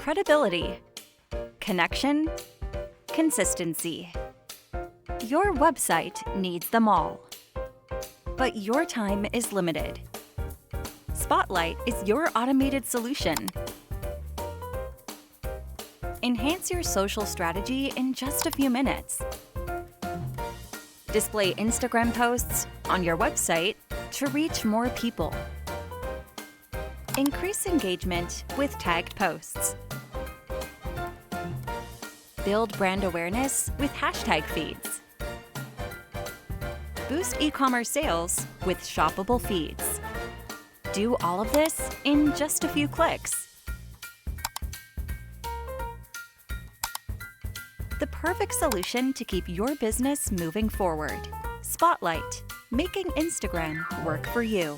credibility, connection, consistency. Your website needs them all. But your time is limited. Spotlight is your automated solution. Enhance your social strategy in just a few minutes. Display Instagram posts on your website to reach more people. Increase engagement with tagged posts. Build brand awareness with hashtag feeds. Boost e-commerce sales with shoppable feeds. Do all of this in just a few clicks. The perfect solution to keep your business moving forward. Spotlight, making Instagram work for you.